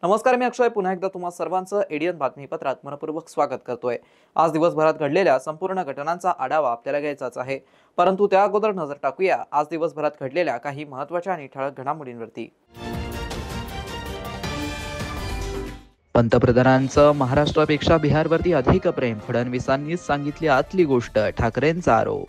नमस्कार, मी अक्षय पुन्हा एकदा तुम्हा सर्वांचं एडीएन बातमीपत्रात मनपूर्वक स्वागत करतोय। आज दिवसभरात घडलेल्या संपूर्ण घटनांचा आढावा आपल्याला घ्यायचाच आहे, परंतु त्या अगोदर नजर टाकूया आज दिवसभरात घडलेल्या काही महत्त्वाच्या आणि ठळक घडामोडींवरती। पंतप्रधानांचं महाराष्ट्रापेक्षा बिहारवरती अधिक प्रेम, फडणवीसांनीच सांगितली आतली गोष्ट, ठाकरेंचा आरोप।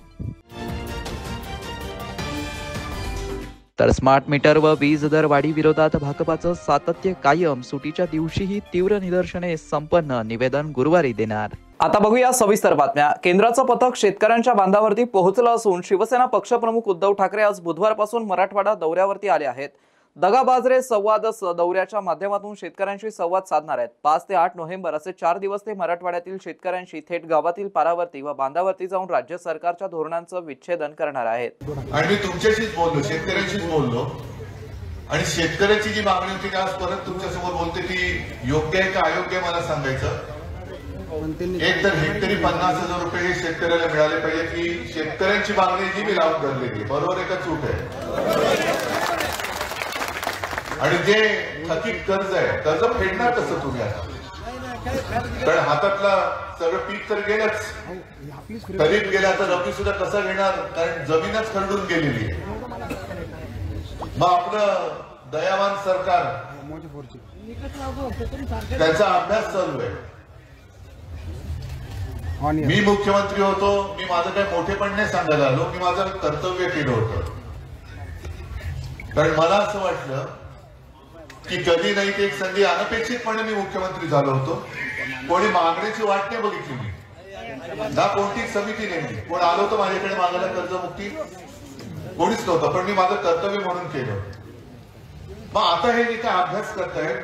तर स्मार्ट मीटर व वीज दर वाढी विरोधात भाकपाचं सातत्य कायम, सुटीच्या दिवशीही तीव्र निदर्शने संपन्न, निवेदन गुरुवारी देणार। आता बघूया सविस्तर बातम्या। केंद्राचं पथक शेतकऱ्यांच्या बांधावरती पोहोचलं असून शिवसेना पक्षप्रमुख उद्धव ठाकरे आज बुधवारपासून मराठवाडा दौऱ्यावरती आले आहेत। दगाबाजरे संवाद दौऱ्याच्या माध्यमातून शेतकऱ्यांशी संवाद साधणार आहेत। 5 ते 8 नोव्हेंबर असे 4 दिवस ते मराठवाड्यातील शेतकऱ्यांशी थेट गावातील पारावरती व बांधावरती जाऊन राज्य सरकारच्या धोरणांचं विच्छेदन करणार आहेत। आणि मी तुमच्याशीच बोललो, शेतकऱ्यांशीच बोललो, आणि शेतकऱ्याची जी मागणी होती आज परत तुमच्यासमोर बोलते ती योग्य आहे का अयोग्य मला सांगायचं। एक तर हेक्टरी 50,000 रुपये हे शेतकऱ्याला मिळाले पाहिजे की शेतकऱ्यांची मागणी जी मी लावून धरलेली, बरोबर आहे का चूक आहे? आणि जे थकीत कर्ज आहे, कर्ज फेडणार कसं तुम्ही आता? कारण हातातला सगळं पीक तर गेलंच, खरीप गेला तर रब्बी सुद्धा कसा घेणार? कारण जमीनच खरडून गेलेली आहे। मग आपलं दयावान सरकार त्याचा अभ्यास चालू आहे। मी मुख्यमंत्री होतो, मी माझं काही मोठेपण नाही सांगायला आलो, मी माझं कर्तव्य केलं होतं। कारण मला असं वाटलं की कधी नाही ते एक संधी अनपेक्षितपणे मी मुख्यमंत्री झालो होतो। कोणी मागण्याची वाट नाही बघितली मी, ना कोणती समिती नेमली, कोण आलो होतं माझ्याकडे मागायला कर्जमुक्ती? कोणीच नव्हतं, पण मी माझं कर्तव्य म्हणून केलं। मग आता हे जे काय अभ्यास करतायत,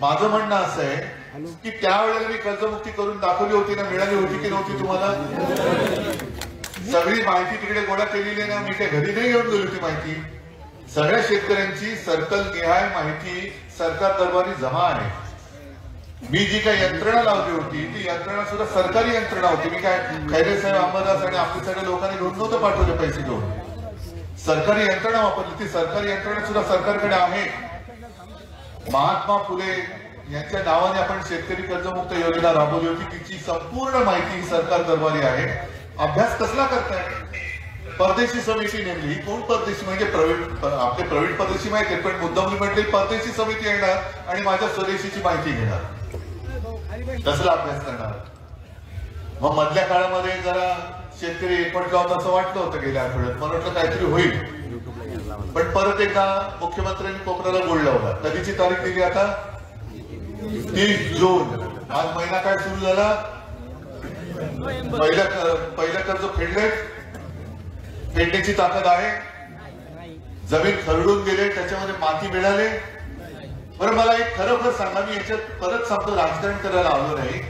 माझं म्हणणं असं आहे की त्यावेळेला मी कर्जमुक्ती करून दाखवली होती ना, मिळाली होती की नव्हती तुम्हाला? सगळी माहिती तिकडे गोळा केलेली ना, मी काय घरी नाही घेऊन गेली होती माहिती। सगळ्या शेतकऱ्यांची सर्कल निहाय माहिती सरकार दरबारी जमा आहे। मी जी काही यंत्रणा लावली होती ती यंत्रणा सुद्धा सरकारी यंत्रणा होती। मी काय खैरे साहेब, अंबादास आणि आपल्या सगळ्या लोकांनी घेऊन नव्हतं पाठवले पैसे घेऊन, सरकारी यंत्रणा वापरली। ती सरकारी यंत्रणा सुद्धा सरकारकडे आहे। महात्मा फुले यांच्या नावाने आपण शेतकरी कर्जमुक्त योजना राबवली होती, तिची संपूर्ण माहिती सरकार दरबारी आहे। अभ्यास कसला करताय? परदेशी समिती नेमली, कोण परदेशी? म्हणजे आपले प्रवीण परदेशी माहिती आहे, पण मुद्दाम म्हटले परदेशी समिती येणार आणि माझ्या स्वदेशीची माहिती घेणार, कसला अभ्यास करणार? मग मधल्या काळामध्ये जरा शेतकरी एकवटला होता असं वाटलं होतं गेल्या आठवड्यात, मला वाटलं काहीतरी होईल, पण परत एकदा मुख्यमंत्र्यांनी कोपऱ्याला गोळ लावला। कधीची तारीख दिली आता? 30 जून। आज महिना काय सुरू झाला? पहिलं कर्ज फेडले, फेडण्याची ताकद आहे। जमीन खरडून गेले, त्याच्यामध्ये माती मिळाले। बरं, मला एक खरोखर सांगा, मी याच्यात परत सांगतो, राजकारण करायला आलो नाही।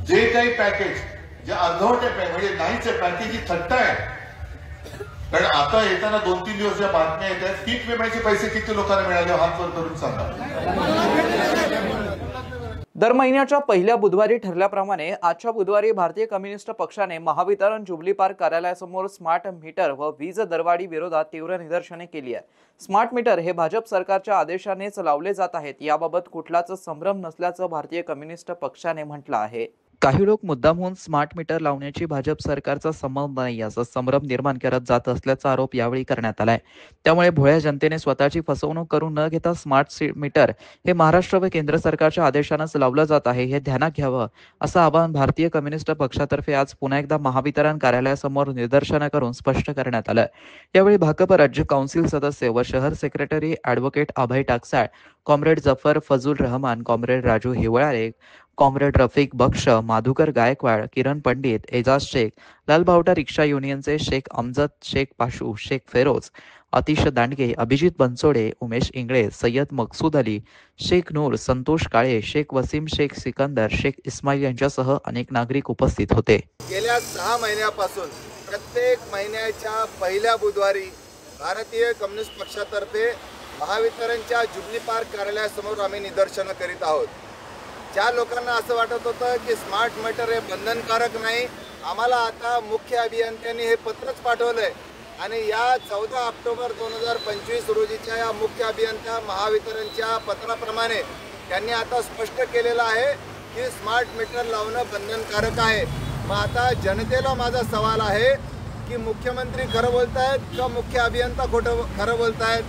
जे काही पॅकेज, जे अर्धवट आहे म्हणजे नाहीच आहे पॅकेज, ही थट्टा आहे। कारण आता येताना 2-3 दिवस ज्या बातम्या येतात, पीक विम्याचे पैसे किती लोकांना मिळाले हात वर करून सांगा। दर महिन्याच्या पहिल्या बुधवारी ठरल्याप्रमाणे आजच्या बुधवारी भारतीय कम्युनिस्ट पक्षाने महावितरण जुबली पार्क कार्यालयासमोर स्मार्ट मीटर व वीज दरवाढी विरोधात तीव्र निदर्शने केली आहे। स्मार्ट मीटर हे भाजप सरकारच्या आदेशानेच लावले जात आहेत, याबाबत कुठलाच संभ्रम नसल्याचं भारतीय कम्युनिस्ट पक्षाने म्हटलं आहे। काही लोक मुद्दामहून स्मार्ट मीटर लावण्याची भाजप सरकारचा संबंध नाही असा संभ्रम निर्माण करत जात असल्याचा आरोप यावेळी करण्यात आलाय। त्यामुळे भोळ्या जनतेने स्वतःची फसवणूक करून न घेता स्मार्ट मीटर हे महाराष्ट्र व केंद्र सरकारच्या आदेशानेच लावलं जात आहे हे ध्यानात घ्यावं, असं आवाहन भारतीय कम्युनिस्ट पक्षातर्फे आज पुन्हा एकदा महावितरण कार्यालयासमोर निदर्शनं करून स्पष्ट करण्यात आलं। यावेळी भाकप राज्य काउन्सिल सदस्य व शहर secretary advocate Abhay Taksal, comrade Zafar फजूल रहमान, कॉम्रेड राजू हिवळारे, कॉम्रेड रफिक बक्ष, माधुकर गायकवाड, किरण पंडित, एजाज शेख, लालबावटा रिक्षा युनियनचे शेख अमजद शेख पाशू, शेख फेरोज, अतिश दांडगे, अभिजित बनसोडे, उमेश इंगळे, सय्यद मकसूद अली, शेख नूर, संतोष काळे, शेख वसीम, शेख सिकंदर, शेख इस्माईल यांच्यासह अनेक नागरिक उपस्थित होते. गेल्या 6 महिन्यापासून प्रत्येक महिन्याच्या पहिल्या बुधवारी भारतीय कम्युनिस्ट पक्षातर्फे महावितरणच्या जुबली पार्क कार्यालयासमोर आम्ही निदर्शनं करीत आहोत. ज्या लोकांना असं वाटत होतं की स्मार्ट मीटर हे बंधनकारक नाही, आम्हाला आता मुख्य अभियंत्यांनी हे पत्रच पाठवलं आहे आणि या 14 ऑक्टोबर 2025 रोजीच्या या मुख्य अभियंता महावितरणच्या पत्राप्रमाणे त्यांनी आता स्पष्ट केलेलं आहे की स्मार्ट मीटर लावणं बंधनकारक आहे. मग आता जनतेला माझा सवाल आहे की मुख्यमंत्री खरं बोलतायत का मुख्य अभियंता खरं बोलतायत?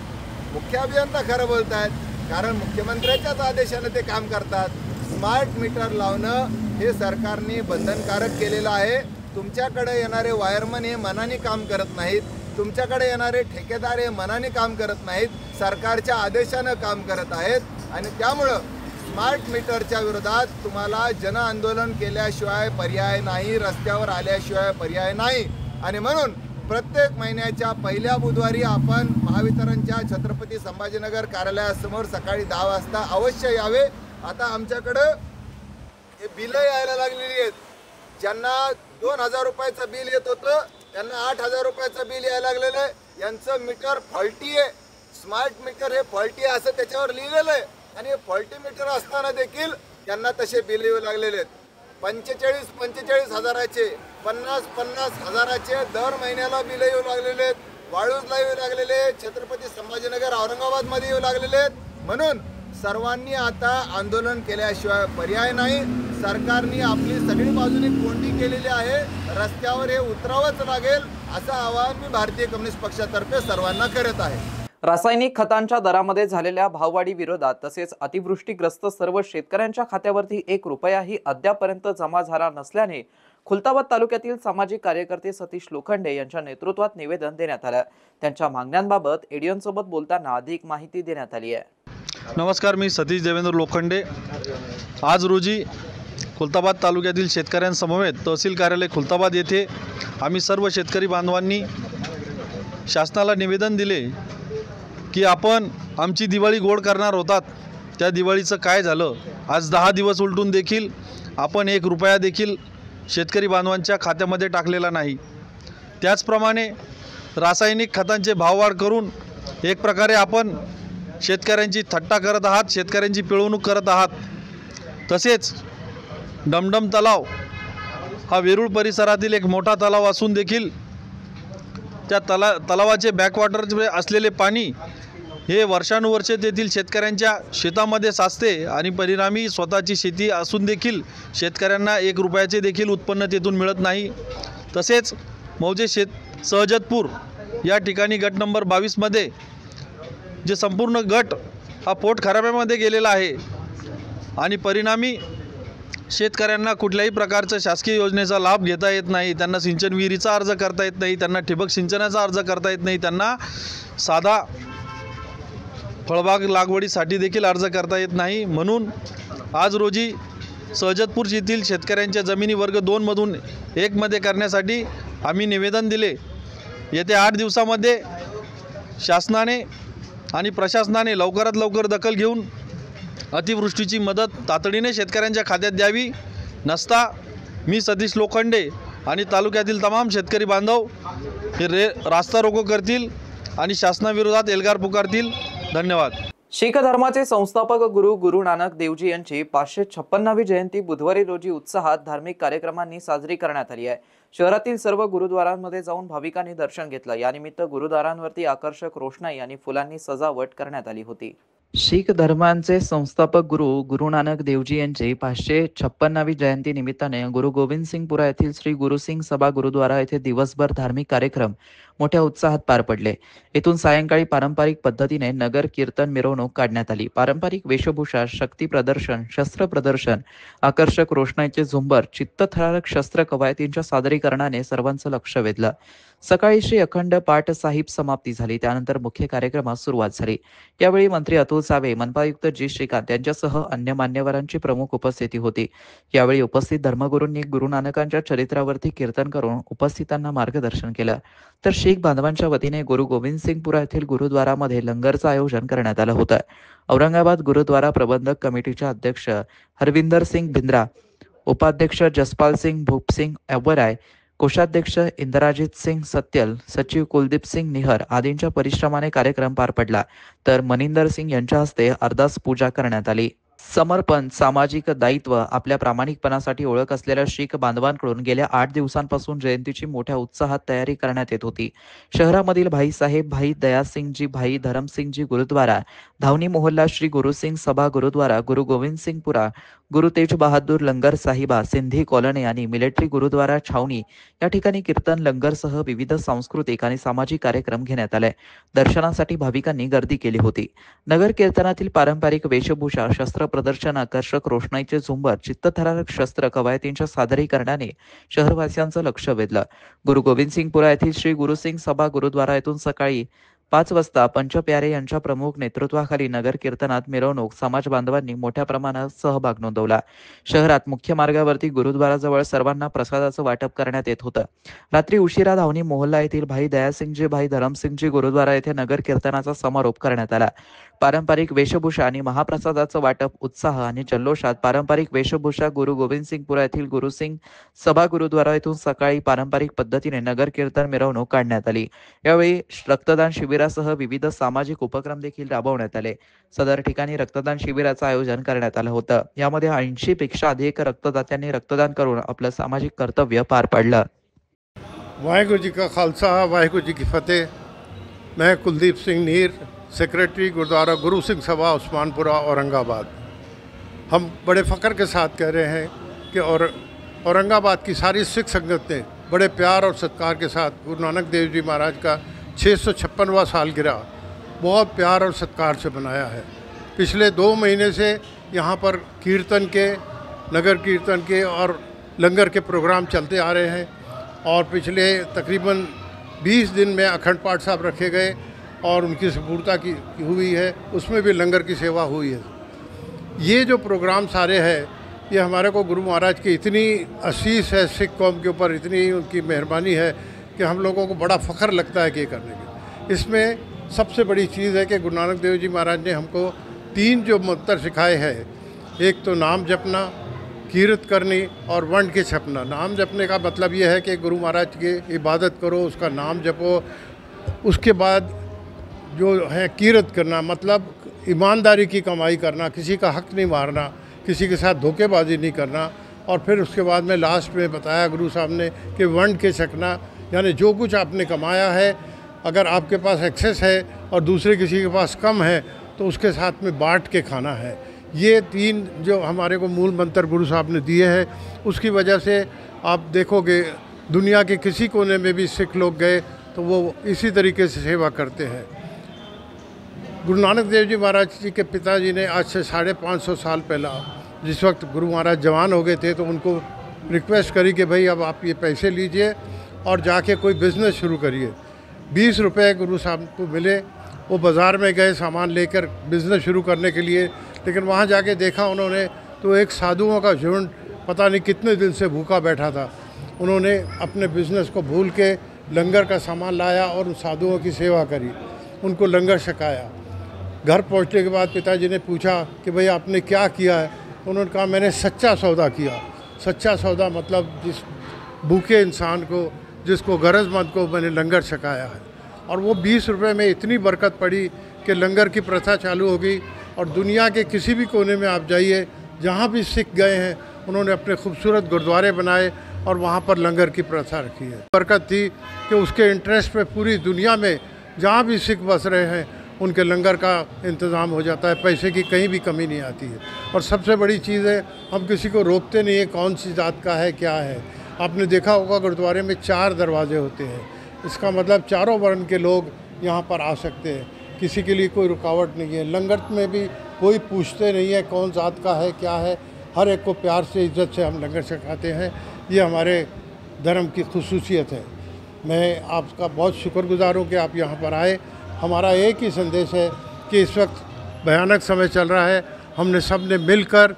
मुख्य अभियंता खरं बोलतायत, कारण मुख्यमंत्र्यांच्याच आदेशाने ते काम करतात. स्मार्ट मीटर लावणं हे सरकारने बंधनकारक केलेलं आहे. तुमच्याकडे येणारे वायरमन हे मनाने काम करत नाहीत, तुमच्याकडे येणारे ठेकेदार हे मनाने काम करत नाहीत, सरकारच्या आदेशानं काम करत आहेत आणि त्यामुळं स्मार्ट मीटरच्या विरोधात तुम्हाला जनआंदोलन केल्याशिवाय पर्याय नाही, रस्त्यावर आल्याशिवाय पर्याय नाही. आणि म्हणून प्रत्येक महिन्याच्या पहिल्या बुधवारी आपण महावितरणच्या छत्रपती संभाजीनगर कार्यालयासमोर सकाळी 10 वाजता अवश्य यावे. आता आमच्याकडं हे बिलं यायला लागलेली आहेत. ज्यांना 2000 रुपयाचं बिल येत होतं त्यांना 8000 रुपयाचं बिल यायला लागलेलं आहे. यांचं मीटर फॉल्टी आहे, स्मार्ट मीटर हे फॉल्टी आहे असं त्याच्यावर लिहिलेलं आहे आणि हे फॉल्टी मीटर असताना देखील त्यांना तसे बिल येऊ लागलेले आहेत. 45 हजाराचे, 50 हजाराचे दर महिन्याला बिल येऊ लागलेले आहेत. वाळूजला येऊ लागलेले आहेत, छत्रपती संभाजीनगर औरंगाबादमध्ये येऊ लागलेले आहेत. म्हणून सर्वांनी आता आंदोलन केल्याशिवाय पर्याय नाही. सरकारने आपली सगळी बाजूने कोंडी केलेली आहे, रस्त्यावर हे उतरावंच लागेल असं आवाहन मी भारतीय कम्युनिस्ट पक्षातर्फे सर्वांना करत आहे. रासायनिक खतांच्या दरामध्ये झालेल्या भाववाढी विरोधात तसेच अतिवृष्टीग्रस्त सर्व शेतकऱ्यांच्या खात्यावरती 1 रुपयाही अद्यापर्यंत जमा झाला नसल्याने खुलताबाद तालुक्यातील सामाजिक कार्यकर्ते सतीश लोखंडे यांच्या नेतृत्वात निवेदन देण्यात आलं. त्यांच्या मागण्यांबाबत एडियनसोबत बोलताना अधिक माहिती देण्यात आली आहे. नमस्कार, मी सतीश देवेंद्र लोखंडे. आज रोजी खुलताबाद तालुक्यातील शेतकऱ्यांसमवेत तहसील कार्यालय खुलताबाद येथे आम्ही सर्व शेतकरी बांधवांनी शासनाला निवेदन दिले की आपण आमची दिवाळी गोड करणार होतात, त्या दिवाळीचं काय झालं? आज 10 दिवस उलटून देखील आपण 1 रुपया देखील शेतकरी बांधवांच्या खात्यामध्ये टाकलेला नाही. त्याचप्रमाणे रासायनिक खतांचे भाववाढ करून एक प्रकारे आपण शेतकऱ्यांची थट्टा करत आहात, शेतकऱ्यांची पिळवणूक करत आहात. तसेच डमडम तलाव हा वेरूळ परिसरातील एक मोठा तलाव असून देखील त्या तलावाचे बॅकवॉटर असलेले पाणी हे वर्षानुवर्षे तेथील शेतकऱ्यांच्या शेतामध्ये साचते आणि परिणामी स्वतःची शेती असून देखील शेतकऱ्यांना 1 रुपयाचे देखील उत्पन्न तेथून मिळत नाही. तसेच मौजे सहजतपूर या ठिकाणी गट नंबर 22मध्ये जे संपूर्ण गट हा पोट खराब्यामध्ये गेलेला आहे आणि परिणामी शेतकऱ्यांना कुठल्याही प्रकारच्या शासकीय योजनेचा लाभ घेता येत नाही. त्यांना सिंचन विहिरीचा अर्ज करता येत नाही, त्यांना ठिबक सिंचनाचा अर्ज करता येत नाही, त्यांना साधा फळबाग लागवडीसाठी देखील अर्ज करता येत नाही. म्हणून आज रोजी सहजतपूर येथील शेतकऱ्यांच्या जमिनी वर्ग 2मधून 1मध्ये करण्यासाठी आम्ही निवेदन दिले. येत्या 8 दिवसामध्ये शासनाने आणि प्रशासनाने लवकरात लवकर दखल घेऊन अतिवृष्टीची मदत तातडीने शेतकऱ्यांच्या खात्यात द्यावी. नसता मी सतीश लोखंडे आणि तालुक्यातील तमाम शेतकरी बांधव हे रास्ता रोको करतील आणि शासनाविरोधात एल्गार पुकारतील. धन्यवाद. शीख धर्माचे संस्थापक गुरु नानक देवजी यांची 556वी जयंती बुधवारी रोजी उत्साहात धार्मिक कार्यक्रमांनी साजरी करण्यात आली आहे. शहरातील सर्व गुरुद्वारांमध्ये जाऊन भाविकांनी दर्शन घेतलं. यानिमित्त गुरुद्वारांवरती आकर्षक रोषणाई आणि फुलांनी सजावट करण्यात आली होती. शीख धर्मांचे संस्थापक गुरु नानक देवजी यांची 556वी जयंती निमित्ताने गुरु गोविंद सिंगपुरा येथील श्री गुरुसिंग सभा गुरुद्वारा येथे दिवसभर धार्मिक कार्यक्रम मोठ्या उत्साहात पार पडले. येथून सायंकाळी पारंपरिक पद्धतीने नगर कीर्तन मिरवणूक काढण्यात आली. पारंपरिक वेशभूषा, शक्ती प्रदर्शन, शस्त्र प्रदर्शन, आकर्षक रोषणाईचे झुंबर, चित्तथरारक शस्त्र कवायतींच्या सादरीकरणाने सर्वांचं लक्ष वेधलं. सकाळी श्री अखंड पाठ साहिब समाप्ती झाली. त्यानंतर मुख्य कार्यक्रमास सुरुवात झाली. यावेळी मंत्री अतुल सावे, मनपायुक्त जी श्रीकांत यांच्यासह अन्य मान्यवरांची प्रमुख उपस्थिती होती. यावेळी उपस्थित धर्मगुरूंनी गुरु नानकांच्या चरित्रावरती कीर्तन करून उपस्थितांना मार्गदर्शन केलं. तर शीख शीख बांधवांच्या वतीने गुरु गोविंदसिंगपुरा येथील गुरुद्वारामध्ये लंगरचं आयोजन करण्यात आलं होतं. औरंगाबाद गुरुद्वारा प्रबंधक कमिटीचे अध्यक्ष हरविंदर सिंग भिंद्रा, उपाध्यक्ष जसपाल सिंग भूपसिंग एवराय, कोषाध्यक्ष इंद्राजित सिंग सत्यल, सचिव कुलदीप सिंग निहर आदींच्या परिश्रमाने कार्यक्रम पार पडला. तर मनिंदर सिंग यांच्या हस्ते अरदास पूजा करण्यात आली. समर्पण, सामाजिक दायित्व, आपल्या प्रामाणिकपणासाठी ओळख असलेल्या शीख बांधवांकडून गेल्या 8 दिवसांपासून जयंतीची मोठ्या उत्साहात तयारी करण्यात येत होती. शहरामधील भाईसाहेब, भाई दयासिंगजी, भाई धरमसिंगजी गुरुद्वारा, धावनी मोहल्ला श्री गुरुसिंग सभा गुरुद्वारा, गुरु गोविंदसिंगपुरा, गुरु तेज बहादूर लंगर साहिबा, सिंधी कॉलनी आणि मिलिटरी गुरुद्वारा छावणी या ठिकाणी कीर्तन, लंगरसह विविध सांस्कृतिक आणि सामाजिक कार्यक्रम घेण्यात आले. दर्शनासाठी भाविकांनी गर्दी केली होती. नगर कीर्तनातील पारंपरिक वेशभूषा, शस्त्र प्रदर्शन, आकर्षक रोषणाईचे झुंबर, चित्तथरारक शस्त्र कवायतींच्या सादरीकरणाने शहरवासियांचं लक्ष वेधलं. गुरु गोविंदसिंगपुरा येथील श्री गुरुसिंग सभा गुरुद्वारा येथून सकाळी 5 वाजता पंच प्यारे यांच्या प्रमुख नेतृत्वाखाली नगर कीर्तनात मिरवणूक समाज बांधवांनी मोठ्या प्रमाणात सहभाग नोंदवला. शहरात मुख्य मार्गावरती गुरुद्वाराजवळ सर्वांना प्रसादाचं वाटप करण्यात येत होतं. रात्री उशिरा धावनी मोहल्ला येथील भाई दयासिंगजी, भाई धरमसिंगजी गुरुद्वारा येथे नगर कीर्तनाचा समारोप करण्यात आला. पारंपरिक वेशभूषा आणि महाप्रसादाचं वाटप, उत्साह आणि जल्लोषात पारंपरिक वेशभूषा गुरु गोविंदसिंगपुरा येथील गुरुसिंग सभा गुरुद्वारा येथून सकाळी पारंपरिक पद्धतीने नगर कीर्तन मिरवणूक काढण्यात आली. यावेळी रक्तदान शिबिरासह विविध सामाजिक उपक्रम देखील राबवण्यात आले. सदर ठिकाणी रक्तदान शिबिराचं आयोजन करण्यात आलं होतं. यामध्ये 80 पेक्षा अधिक रक्तदात्यांनी रक्तदान करून आपलं सामाजिक कर्तव्य पार पाडलं. वाहेगुरु जी का खालसा, वाहेगुरु जी की फतेह। मैं कुलदीप सिंह नीर, सेक्रेटरी गुरुद्वारा गुरु सिंह सभा उस्मानपुरा औरंगाबाद। हम बड़े फ़ख्र के साथ कह रहे हैं कि औरंगाबाद की सारी सिख संगतें बड़े प्यार और सत्कार के साथ गुरु नानक देव जी महाराज का 656वां सालगिरह बहुत प्यार और सत्कार से मनाया है। पिछले 2 महीने से यहाँ पर कीर्तन के, नगर कीर्तन के और लंगर के प्रोग्राम चलते आ रहे हैं और पिछले तकरीबन 20 दिन में अखंड पाठ साहब रखे गए और उनकी सपूर्ता की हुई है, उसमें भी लंगर की सेवा हुई है। ये जो प्रोग्राम सारे हैं ये हमारे को गुरु महाराज की इतनी आशीष है सिख कौम के ऊपर, इतनी उनकी मेहरबानी है कि हम लोगों को बड़ा फ़ख्र लगता है कि ये करने के। इसमें सबसे बड़ी चीज़ है कि गुरु नानक देव जी महाराज ने हमको 3 जो मंत्र सिखाए हैं, एक तो नाम जपना, कीरत करनी और वंड के छपना। नाम जपने का मतलब ये है कि गुरु महाराज की इबादत करो, उसका नाम जपो। उसके बाद जो है कीरत करना, मतलब ईमानदारी की कमाई करना, किसी का हक नहीं मारना, किसी के साथ धोखेबाजी नहीं करना। और फिर उसके बाद में लास्ट में बताया गुरु साहब ने कि वंड के छकना, यानी जो कुछ आपने कमाया है अगर आपके पास एक्सेस है और दूसरे किसी के पास कम है तो उसके साथ में बांट के खाना है। ये 3 जो हमारे को मूल मंत्र गुरु साहब ने दिए हैं, उसकी वजह से आप देखोगे दुनिया के किसी कोने में भी सिख लोग गए तो वो इसी तरीके से सेवा करते हैं। गुरु नानक देव जी महाराज जी के पिताजी ने आज से 550 साल पहला, जिस वक्त गुरु महाराज जवान हो गए थे, तो उनको रिक्वेस्ट करी कि भाई अब आप ये पैसे लीजिए और जाके कोई बिज़नेस शुरू करिए। 20 रुपये गुरु साहब को मिले, वो बाज़ार में गए सामान लेकर बिज़नेस शुरू करने के लिए, लेकिन वहाँ जाके देखा उन्होंने तो एक साधुओं का झुंड पता नहीं कितने दिन से भूखा बैठा था। उन्होंने अपने बिज़नेस को भूल के लंगर का सामान लाया और उन साधुओं की सेवा करी, उनको लंगर छकाया। घर पहुँचने के बाद पिताजी ने पूछा कि भाई आपने क्या किया है? उन्होंने कहा मैंने सच्चा सौदा किया। सच्चा सौदा मतलब जिस भूखे इंसान को, जिसको गरजमंद को मैंने लंगर छकाया है। और वो 20 रुपये में इतनी बरकत पड़ी कि लंगर की प्रथा चालू हो गई और दुनिया के किसी भी कोने में आप जाइए, जहाँ भी सिख गए हैं उन्होंने अपने खूबसूरत गुरुद्वारे बनाए और वहाँ पर लंगर की प्रथा रखी है। बरकत थी कि उसके इंटरेस्ट पे पूरी दुनिया में जहाँ भी सिख बस रहे हैं उनके लंगर का इंतज़ाम हो जाता है, पैसे की कहीं भी कमी नहीं आती है। और सबसे बड़ी चीज़ है हम किसी को रोकते नहीं है कौन सी जात का है क्या है। आपने देखा होगा गुरुद्वारे में 4 दरवाजे होते हैं, इसका मतलब चारों वर्ण के लोग यहाँ पर आ सकते हैं, किसी के लिए कोई रुकावट नहीं है। लंगर में भी कोई पूछते नहीं है कौन जात का है क्या है, हर एक को प्यार से इज्जत से हम लंगर छकाते हैं। ये हमारे धर्म की खुसूसियत है। मैं आपका बहुत शुक्रगुजार हूँ कि आप यहाँ पर आए। हमारा एक ही संदेश है कि इस वक्त भयानक समय चल रहा है, हमने सब ने मिलकर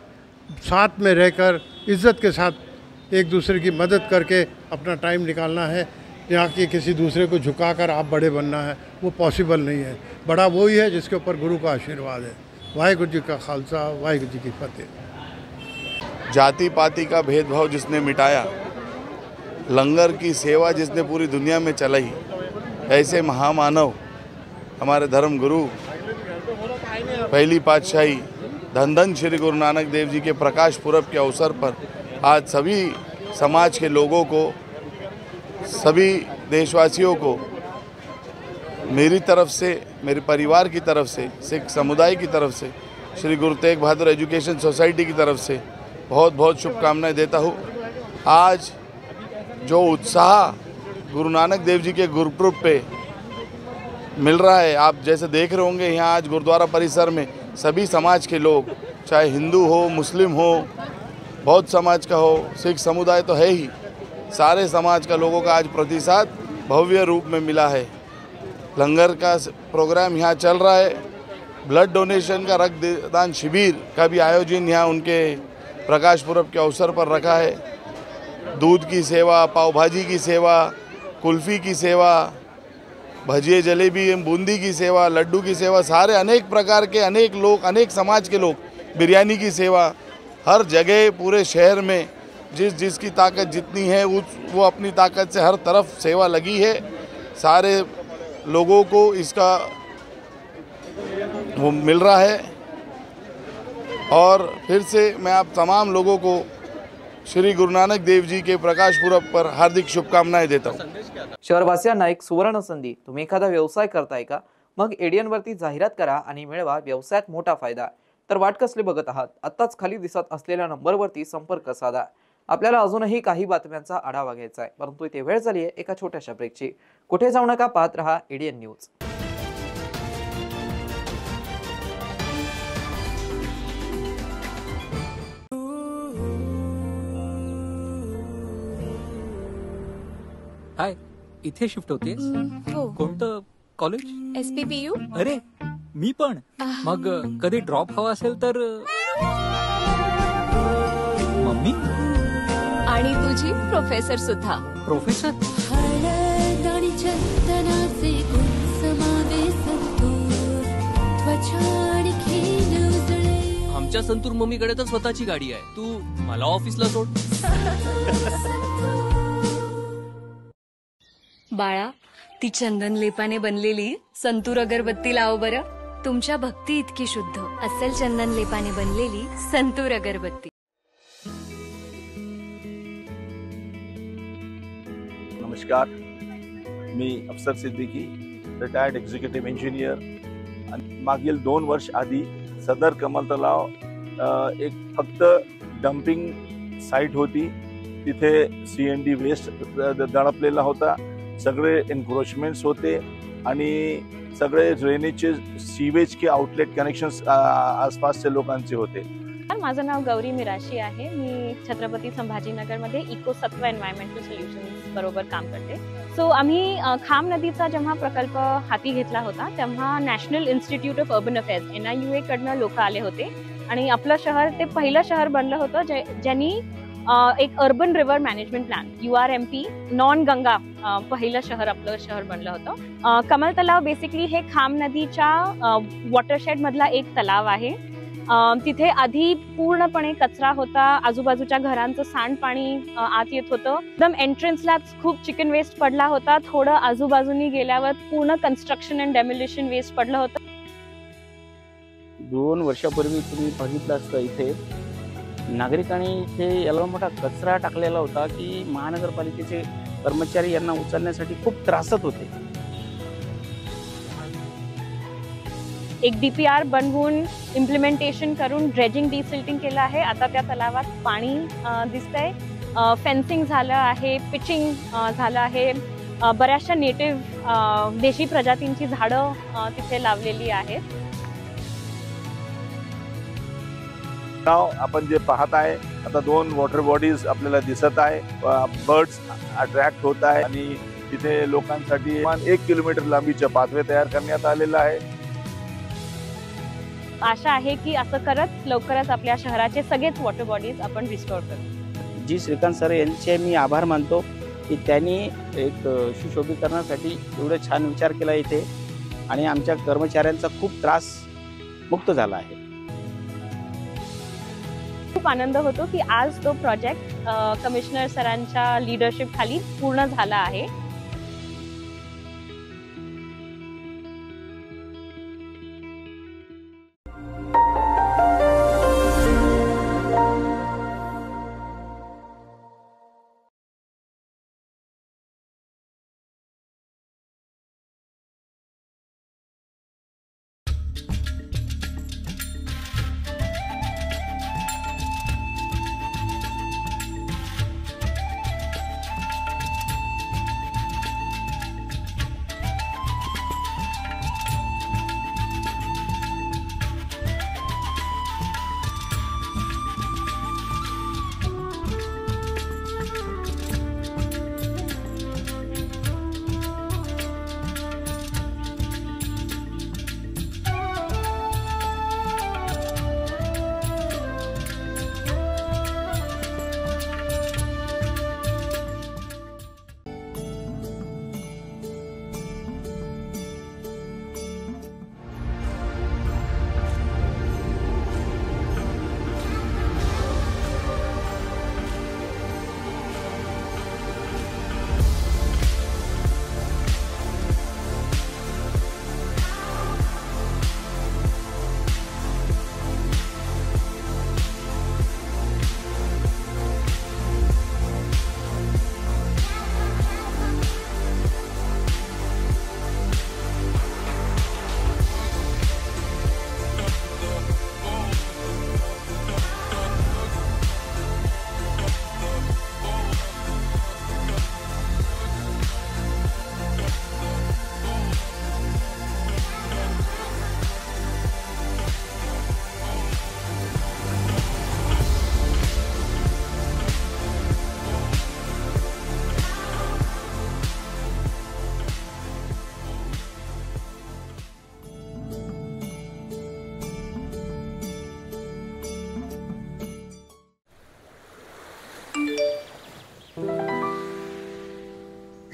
साथ में रहकर इज़्ज़त के साथ एक दूसरे की मदद करके अपना टाइम निकालना है। यहाँ के किसी दूसरे को झुकाकर आप बड़े बनना है, वो पॉसिबल नहीं है। बड़ा वही है जिसके ऊपर गुरु का आशीर्वाद है। वाहिगुरु जी का खालसा, वाहिगुरु जी की फतेह। जाति पाति का भेदभाव जिसने मिटाया, लंगर की सेवा जिसने पूरी दुनिया में चलाई, ऐसे महामानव हमारे धर्म गुरु पहली पातशाही धन धन श्री गुरु नानक देव जी के प्रकाश पुरब के अवसर पर आज सभी समाज के लोगों को, सभी देशवासियों को मेरी तरफ से, मेरे परिवार की तरफ से, सिख समुदाय की तरफ से, श्री गुरु तेग बहादुर एजुकेशन सोसाइटी की तरफ से बहुत बहुत शुभकामनाएं देता हूँ। आज जो उत्साह गुरु नानक देव जी के गुरुपुरब पे मिल रहा है, आप जैसे देख रहे होंगे यहाँ आज गुरुद्वारा परिसर में सभी समाज के लोग, चाहे हिंदू हो, मुस्लिम हो, बौद्ध समाज का हो, सिख समुदाय तो है ही, सारे समाज का लोगों का आज प्रतिसाद भव्य रूप में मिला है। लंगर का प्रोग्राम यहाँ चल रहा है, ब्लड डोनेशन का रक्तदान शिविर का भी आयोजन यहाँ उनके प्रकाश पुरब के अवसर पर रखा है। दूध की सेवा, पाव भाजी की सेवा, कुल्फ़ी की सेवा, भजिए जलेबी बूंदी की सेवा, लड्डू की सेवा, सारे अनेक प्रकार के अनेक लोग, अनेक समाज के लोग, बिरयानी की सेवा, हर जगह पूरे शहर में जिसकी ताकत जितनी है वो अपनी ताकत से हर तरफ सेवा लगी है। सारे लोगों को इसका वो मिल रहा है। और फिर से मैं आप तमाम लोगों को श्री गुरु नानक देव जी के प्रकाश पुरब पर हार्दिक शुभकामनाएं देता हूँ। शहरवासियांना एक सुवर्ण संधी। तुम्ही एखादा व्यवसाय करताय का? मग एडियन वरती जाहिरात करा आणि मिळवा व्यवसायात मोठा फायदा। तर वाट कसली बघत आहात? आत्ताच खाली दिसत असलेल्या नंबरवरती संपर्क साधा। आपल्याला अजूनही काही बातम्यांचा आढावा घ्यायचा आहे, परंतु इथे वेळ झाली आहे एका छोट्याशा ब्रेकची। कुठे जाऊ नका, पाहत रहा एडियन न्यूज। हाय, इथे शिफ्ट होतेस? हो, कोणतं कॉलेज? SPPU. अरे मी पण। मग कधी ड्रॉप हवा असेल तर मम्मी आणि तुझी प्रोफेसर सुद्धा। प्रोफेसर? आमच्या संतूर मम्मीकडे तर स्वतःची गाडी आहे, तू मला ऑफिसला सोड। बाळा, ती चंदन लेपाने बनलेली संतूर अगरबत्ती लाव बरं। तुमच्या भक्ती इतकी शुद्ध असेल चंदन लेपाने बनलेली संतूर अगरबत्ती। नमस्कार, मी अफसर सिद्दीकी, रिटायर्ड एक्झिक्युटिव्ह इंजिनियर। मागील 2 वर्ष आधी सदर कमल तलाव एक फक्त डम्पिंग साईट होती। तिथे CND वेस्ट दडपलेला होता, सगळे एन्क्रोचमेंट्स होते आणि सगळे ड्रेनेजचे सीवेज के आउटलेट कनेक्शन्स आसपासच्या लोकांचे होते। माझं नाव गौरी मिराशी आहे। मी छत्रपती संभाजीनगरमध्ये इको सत्व एन्व्हायरमेंटल सोल्युशन्स बरोबर काम करते। सो आम्ही खाम नदीचा जेव्हा प्रकल्प हाती घेतला होता तेव्हा national institute of urban affairs NIUA कडनं लोक आले होते आणि आपलं शहर ते पहिलं शहर बनलं होतं ज्यांनी एक urban river management plan URMP non Ganga पहिलं शहर आपलं शहर बनलं होतं। कमल तलाव बेसिकली हे खाम नदीच्या वॉटरशेड मधला एक तलाव आहे। तिथे आधी पूर्णपणे कचरा होता, आजूबाजूच्या घरांचं सांडपाणी आत येत होतं। एकदम एंट्रन्सलाच खूप चिकन वेस्ट पडला होता, थोडं आजूबाजूनी गेल्यावर पूर्ण कन्स्ट्रक्शन अँड डेमोलिशन वेस्ट पडलं होतं। 2 वर्षापूर्वी तुम्ही बघितलं असतं इथे नागरिकांनी इथे एवढा मोठा कचरा टाकलेला होता की महानगरपालिकेचे कर्मचारी यांना उचलण्यासाठी खूप त्रासत होते। एक DPR बनवून इम्प्लिमेंटेशन करून ड्रेजिंग डिसिल्टिंग केलं आहे। आता त्या तलावात पाणी दिसतंय, फेन्सिंग झालं आहे, पिचिंग झालं आहे, बऱ्याचशा नेटिव्ह देशी प्रजातींची झाडं तिथे लावलेली आहेत। नाव आपण जे पाहत आहे आता 2 वॉटर बॉडीज आपल्याला दिसत आहे, बर्ड्स अट्रॅक्ट होत आहे आणि तिथे लोकांसाठी 1 किलोमीटर लांबीचे पाथवे तयार करण्यात आलेला आहे। आशा आहे की असं करत लवकरच आपल्या शहराचे सगळेच वॉटर बॉडीज आपण रिस्टोर करू। जी श्रीकांत सर यांचे मी आभार मानतो की त्यांनी एक सुशोभीकरणासाठी एवढं छान विचार केला इथे आणि आमच्या कर्मचाऱ्यांचा खूप त्रास मुक्त झाला आहे. खूप आनंद होतो की आज तो प्रोजेक्ट कमिशनर सरांच्या लीडरशिप खाली पूर्ण झाला आहे.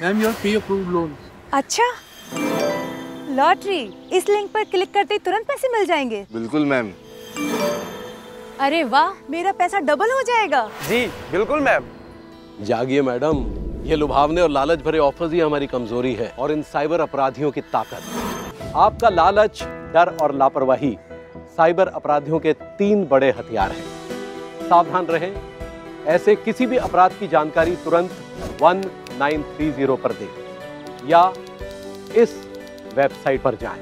Ma'am your pre approved loan. अच्छा, लॉटरी इस लिंक पर क्लिक करते ही तुरंत पैसे मिल जाएंगे. बिल्कुल मैम. अरे वाह, मेरा पैसा डबल हो जाएगा. जी बिल्कुल मैम. जागिए मैडम, ये लुभावने और लालच भरे ऑफर्स ही हमारी कमजोरी है और इन साइबर अपराधियों की ताकत. आपका लालच, डर और लापरवाही साइबर अपराधियों के 3 बड़े हथियार हैं. सावधान रहें. ऐसे किसी भी अपराध की जानकारी तुरंत 1930 पर दें या इस वेबसाइट पर जाएं.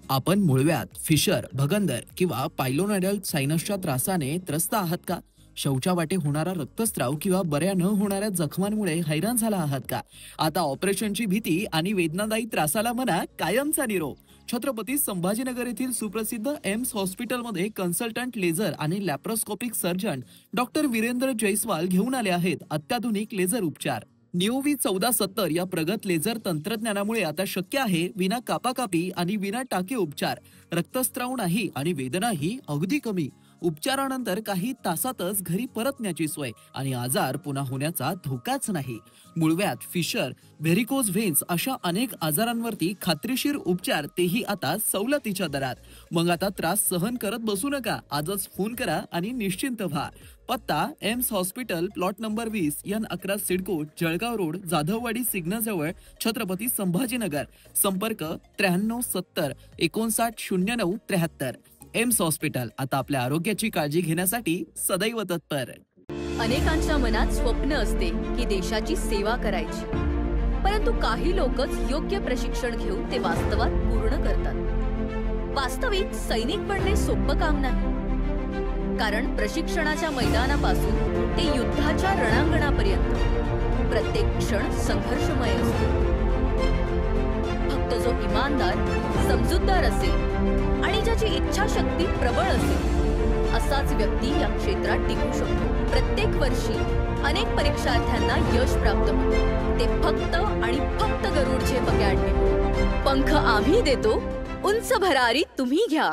आपण मुळव्यात, फिशर, भगंदर किंवा पायलोनोइडल सायनसच्या त्रासाने त्रस्त आहात का? शौचावाटे होणारा रक्तस्राव किंवा बऱ्या न होणाऱ्या जखमांमुळे हैराण झाला आहात का? आता ऑपरेशनची भीती आणि वेदनादायी त्रासाला म्हणा कायमचा निरोप. छत्रपती संभाजीनगर येथील सुप्रसिद्ध एम्स हॉस्पिटलमध्ये कन्सल्टंट लेझर आणि laparoscopic surgeon doctor Virendra Jaiswal घेऊन आले आहेत अत्याधुनिक लेझर उपचार. निओव्ही 1470 या प्रगत लेझर तंत्रज्ञानामुळे आता शक्य आहे विना कापाकापी आणि विना टाके उपचार. रक्तस्राव नाही आणि वेदनाही अगदी कमी. उपचारानंतर काही तासातच घरी परतण्याची सोय आणि आजार पुन्हा होण्याचा धोकाच नाही. मुळव्यात, फिशर, व्हेरिकोज व्हेन्स अशा अनेक आजारांवरती खात्रीशीर उपचार, तेही आता सवलतीच्या दरात. मग आता त्रास सहन करत बसू नका. आजच फोन करा आणि निश्चिंत व्हा. पत्ता AIIMS hospital, plot number 20, N11 CIDCO, Jalgaon road, Jadhavwadi signal जवळ, छत्रपती संभाजीनगर. संपर्क 93 70 59 09 73. एम्स हॉस्पिटल आता आपल्या आरोग्याची काळजी घेण्यासाठी सदैव तत्पर. अनेकांच्या मनात स्वप्न असते की देशाची सेवा करायची, परंतु काही लोकच योग्य प्रशिक्षण घेऊन ते वास्तवात पूर्ण करतात. वास्तविक सैनिक बनणे सोपं काम नाही, कारण प्रशिक्षणाच्या मैदानापासून ते युद्धाच्या रणांगणापर्यंत प्रत्येक क्षण संघर्षमय असतो. फक्त जो इमानदार, समजूतदार असेल आणि ज्याची इच्छाशक्ती प्रबळ असेल असाच व्यक्ती या क्षेत्रात टिकू शकतो. प्रत्येक वर्षी अनेक परीक्षार्थ्यांना यश प्राप्त होते, ते फक्त आणि फक्त गरुड झेप अकॅडमी. पंख आम्ही देतो, उंच भरारी तुम्ही घ्या.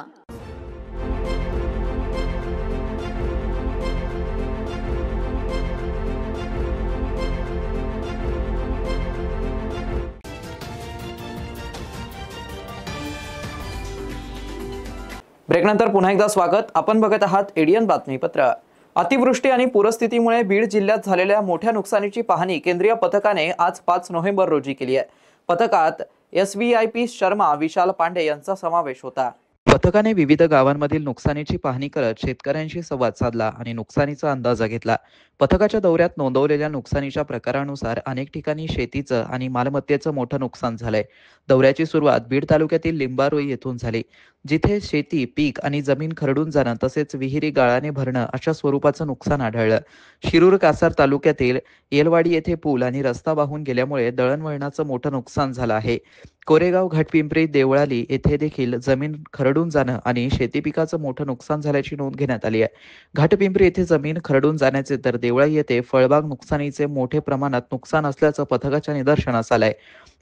ब्रेकनंतर पुन्हा एकदा स्वागत. आपण बघत आहात एडीएन बातमीपत्र. अतिवृष्टी आणि पूरस्थितीमुळे बीड जिल्ह्यात झालेल्या मोठ्या नुकसानीची पाहणी केंद्रीय पथकाने आज 5 नोव्हेंबर रोजी केली आहे. पथकात SVIP शर्मा, विशाल पांडे यांचा समावेश होता. पथकाने विविध गावांमधील नुकसानीची पाहणी करत शेतकऱ्यांशी संवाद साधला आणि नुकसानीचा अंदाजा घेतला. पथकाच्या दौऱ्यात नोंदवलेल्या नुकसानीच्या प्रकारानुसार अनेक ठिकाणी शेतीचं आणि मालमत्तेचं मोठं नुकसान झालंय. दौऱ्याची सुरुवात बीड तालुक्यातील लिंबारोई येथून झाली, जिथे शेती, पीक आणि जमीन खरडून जाणं तसेच विहिरी गाळाने भरणं अशा स्वरूपाचं नुकसान आढळलं. शिरूर कासार तालुक्यातील येलवाडी येथे पूल आणि रस्ता वाहून गेल्यामुळे दळणवळणाचं मोठं नुकसान झालं आहे. कोरेगाव, घाटपिंपरी, देवळाली येथे देखील जमीन खरडून जाणं आणि शेती पिकाचं मोठं नुकसान झाल्याची नोंद घेण्यात आली आहे. घाटपिंपरी येथे जमीन खरडून जाण्याचे तर देवळाली येथे फळबाग नुकसानीचे मोठे प्रमाणात नुकसान असल्याचं पथकाच्या निदर्शनास आलंय.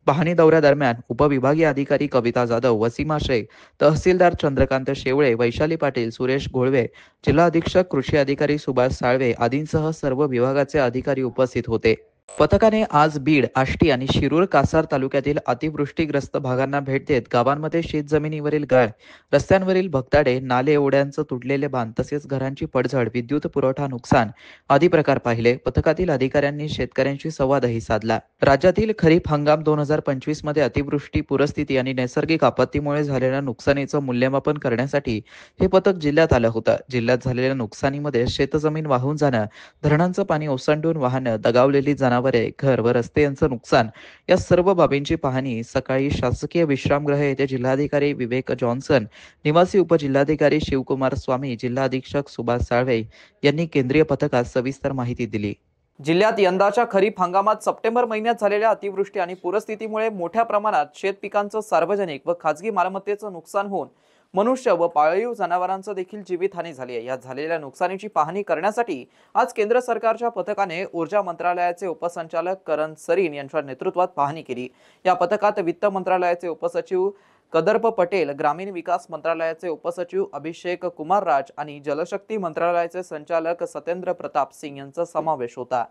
पाहणी दौऱ्यादरम्यान उपविभागीय अधिकारी कविता जाधव, वसीमा शेख, तहसीलदार चंद्रकांत शेवळे, वैशाली पाटील, सुरेश घोळवे, जिल्हा अधीक्षक कृषी अधिकारी सुभाष साळवे आदींसह सर्व विभागाचे अधिकारी उपस्थित होते. पथकाने आज बीड, आष्टी आणि शिरूर कासार तालुक्यातील अतिवृष्टीग्रस्त भागांना भेट देत गावांमध्ये शेतजमिनीवरील गाळ, रस्त्यांवरील भगदाडे, नाले, ओढ्यांचं तुटलेले बांध तसेच घरांची पडझड, विद्युत पुरवठा नुकसान आदी प्रकार पाहिले. पथकातील अधिकाऱ्यांनी शेतकऱ्यांशी संवादही साधला. राज्यातील खरीप हंगाम 2025 मध्ये अतिवृष्टी, पूरस्थिती आणि नैसर्गिक आपत्तीमुळे झालेल्या नुकसानीचं मूल्यमापन करण्यासाठी हे पथक जिल्ह्यात आलं होतं. जिल्ह्यात झालेल्या नुकसानीमध्ये शेतजमीन वाहून जाणं, धरणांचं पाणी ओसंडून वाहणं, दगावलेली जनावरे, घर व रस्ते यांचं नुकसान या सर्व बाबींची पाहणी सकाळी शासकीय विश्रामगृह येथे जिल्हाधिकारी विवेक जॉन्सन, निवासी उपजिल्हाधिकारी शिवकुमार स्वामी, जिल्हा अधीक्षक सुभाष साळवे यांनी केंद्रीय पथकात सविस्तर माहिती दिली. जिल्ह्यात यंदाच्या खरीप हंगामात सप्टेंबर महिन्यात झालेल्या अतिवृष्टी आणि पूरस्थितीमुळे मोठ्या प्रमाणात शेत पिकांचं, सार्वजनिक व खाजगी मालमत्तेचं नुकसान होऊन मनुष्य व पाळीव जनावरांचं देखील जीवितहानी झाली आहे. यात झालेल्या नुकसानीची पाहणी करण्यासाठी आज केंद्र सरकारच्या पथकाने ऊर्जा मंत्रालयाचे उपसंचालक करण सरीन यांच्या नेतृत्वात पाहणी केली. या पथकात वित्त मंत्रालयाचे उपसचिव कदर्प पटेल, ग्रामीण विकास मंत्रालयाचे उपसचिव अभिषेक कुमार राज आणि जलशक्ती मंत्रालयाचे संचालक सत्येंद्र प्रताप सिंग यांचा समावेश होता.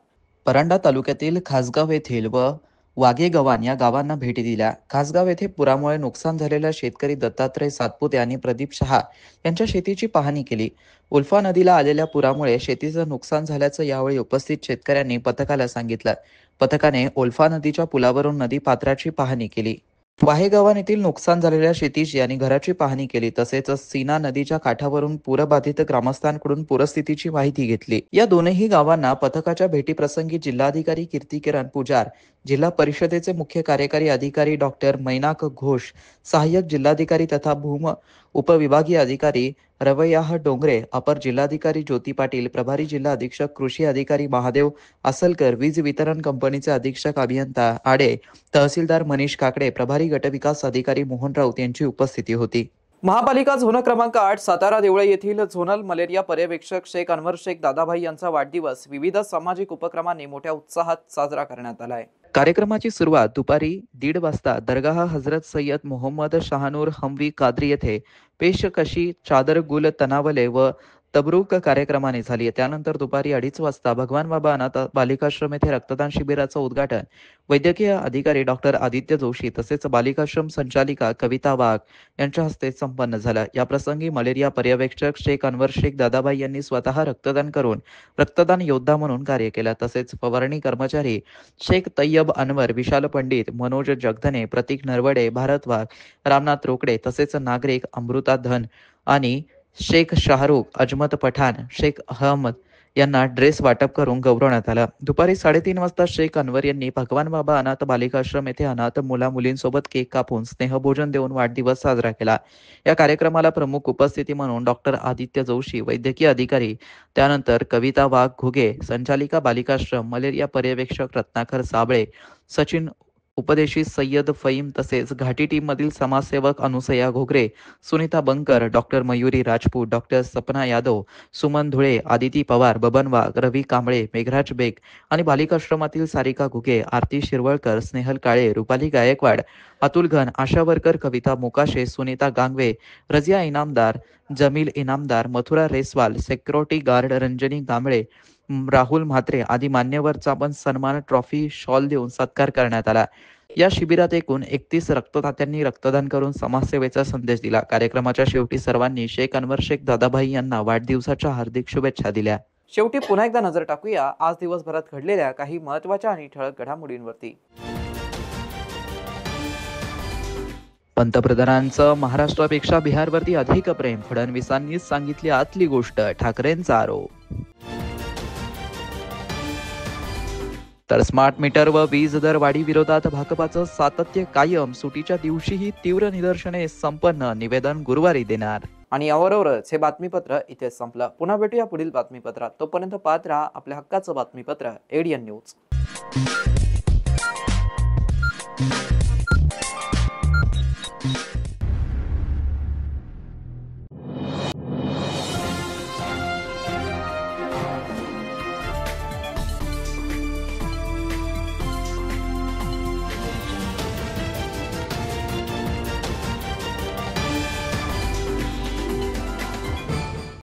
परांडा तालुक्यातील खासगाव येथील व वाघेगव्हाण या गावांना भेटी दिल्या. खासगाव येथे पुरामुळे नुकसान झालेल्या शेतकरी दत्तात्रय सातपुते आणि प्रदीप शहा यांच्या शेतीची पाहणी केली. उल्फा नदीला आलेल्या पुरामुळे शेतीचं नुकसान झाल्याचं यावेळी उपस्थित शेतकऱ्यांनी पथकाला सांगितलं. पथकाने उल्फा नदीच्या पुलावरून नदी पात्राची पाहणी केली. वाहेगावान येथील नुकसान झालेल्या शेतीची आणि घराची पाहणी केली. तसेच सीना नदीच्या काठावरून पूरबाधित ग्रामस्थांकडून पूरस्थितीची माहिती घेतली. या दोनही गावांना पथकाच्या भेटीप्रसंगी जिल्हाधिकारी कीर्तिकिरण पुजार, जिल्हा परिषदेचे मुख्य कार्यकारी अधिकारी डॉक्टर मैनाक घोष, सहाय्यक जिल्हाधिकारी तथा भूम उपविभागीय अधिकारी रवैयाह डोंगरे, अपर जिल्हाधिकारी ज्योती पाटील, प्रभारी जिल्हा अधीक्षक कृषी अधिकारी महादेव असलकर, वीज वितरण कंपनीचे अधीक्षक अभियंता आडे, तहसीलदार मनीष काकडे, प्रभारी गटविकास अधिकारी मोहन राऊत यांची उपस्थिती होती. महापालिका झोन क्रमांक 8 सातारा देवळे येथील झोनल मलेरिया पर्यवेक्षक शेख अनवर शेख दादाभाई यांचा वाढदिवस विविध सामाजिक उपक्रमांनी मोठ्या उत्साहात साजरा करण्यात आलाय. कार्यक्रमाची सुरुवात दुपारी 1:30 वाजता दरगाह हजरत सय्यद मोहम्मद शाहनूर हमवी कादरी येथे पेशकशी, चादर गुल तनावले व तबरुक कार्यक्रमाने झाली. त्यानंतर दुपारी 2:30 वाजता भगवान बाबा अनाथ बालिकाश्रम येथे रक्तदान शिबिराचं उद्घाटन वैद्यकीय अधिकारी डॉक्टर आदित्य जोशी तसेच बालिकाश्रम संचालिका कविता वाघ यांच्या हस्ते संपन्न झालं. या प्रसंगी मलेरिया पर्यवेक्षक शेख अनवर शेख दादाबाई यांनी स्वतः रक्तदान करून रक्तदान योद्धा म्हणून कार्य केलं. तसेच फवारणी कर्मचारी शेख तय्यब अनवर, विशाल पंडित, मनोज जगधने, प्रतीक नरवडे, भारत वाघ, रामनाथ रोकडे तसेच नागरिक अमृता धन आणि शेख शाहरुख, अजमत पठाण, शेख अहमद यांना ड्रेस वाटप करून गौरवण्यात आलं. दुपारी 3:30 वाजता शेख अनवर यांनी भगवान बाबा अनाथ बालिकाश्रम येथे अनाथ मुला-मुलींसोबत केक कापून स्नेहभोजन देऊन वाढदिवस साजरा केला. या कार्यक्रमाला प्रमुख उपस्थिती म्हणून डॉक्टर आदित्य जोशी, वैद्यकीय अधिकारी, त्यानंतर कविता वाघ घुगे, संचालिका बालिकाश्रम, मलेरिया पर्यवेक्षक रत्नाकर साबळे, सचिन उपदेशी सय्यद फईम तसेच घाटी टीम मधील समाजसेवक अनुसया घोगरे, सुनीता बंकर, डॉक्टर मयुरी राजपूत, डॉक्टर सपना यादव, सुमन धुळे, आदिती पवार, बबन वाघ, रवी कांबळे, मेघराज बेग आणि बालिकाश्रमातील सारिका घुगे, आरती शिरवळकर, स्नेहल काळे, रुपाली गायकवाड, अतुल घन, आशा वर्कर कविता मोकाशे, सुनीता गांगवे, रजिया इनामदार, जमील इनामदार, मथुरा रेसवाल, सिक्युरिटी गार्ड रंजनी गांबळे, राहुल म्हात्रे आदी मान्यवरचा पण सन्मान ट्रॉफी शॉल देऊन सत्कार करण्यात आला. या शिबिरात एकूण 31 रक्तदात्यांनी रक्तदान करून समाजसेवेचा संदेश दिला. कार्यक्रमाच्या शेवटी सर्वांनी शेख अनवर शेख दादाभाई यांना वाढदिवसाच्या हार्दिक शुभेच्छा दिल्या. शेवटी पुन्हा एकदा नजर टाकूया आज दिवसभरात घडलेल्या काही महत्त्वाच्या आणि ठळक घडामोडींवरती. पंतप्रधानांचं महाराष्ट्रापेक्षा बिहारवरती अधिक प्रेम, फडणवीसांनीच सांगितली आतली गोष्ट, ठाकरेंचा आरोप. तर स्मार्ट मीटर व वीज दर वाढी विरोधात भाजपाचं सातत्य कायम, सुटीच्या दिवशीही तीव्र निदर्शने संपन्न, निवेदन गुरुवारी देणार. आणि याबरोबरच हे बातमीपत्र इथे संपलं. पुन्हा भेटूया पुढील बातमीपत्रात. तोपर्यंत पाहत राहा आपल्या हक्काचं बातमीपत्र ADN न्यूज.